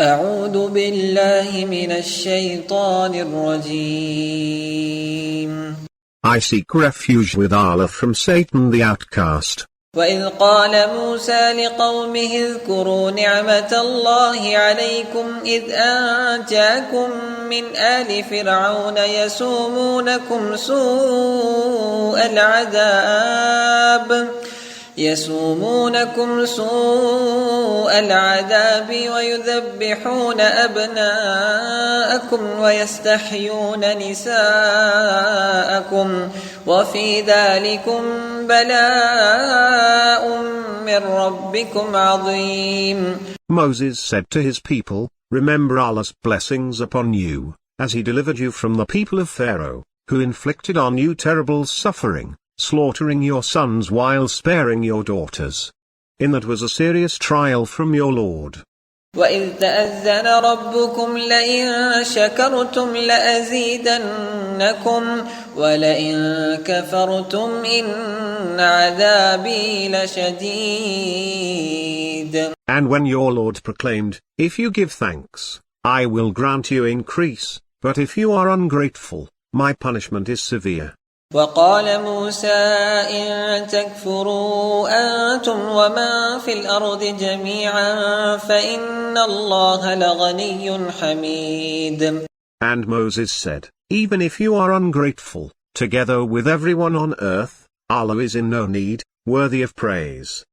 أعوذ بالله من الشيطان الرجيم. I seek refuge with Allah from Satan the outcast. وإذ قال موسى لقومه اذكروا نعمة الله عليكم إذ أنجاكم من آل فرعون يسومونكم سوء العذاب ويذبحون أبناءكم ويستحيون نساءكم وفي ذلكم بلاء من ربكم عظيم. Moses said to his people, remember Allah's blessings upon you, as he delivered you from the people of Pharaoh, who inflicted on you terrible suffering, slaughtering your sons while sparing your daughters. In that was a serious trial from your Lord. وَإِذْ تَأَذَّنَ رَبُّكُمْ لَئِن شَكَرْتُمْ لَأَزِيدَنَّكُمْ وَلَئِن كَفَرْتُمْ إِنَّ عَذَابِي لَشَدِيدٌ. And when your Lord proclaimed, if you give thanks, I will grant you increase, but if you are ungrateful, my punishment is severe. وقال موسى إن تكفروا أنتم ومن في الأرض جميعا فإن الله لغني حميد. And Moses said, even if you are ungrateful, together with everyone on earth, Allah is in no need, worthy of praise.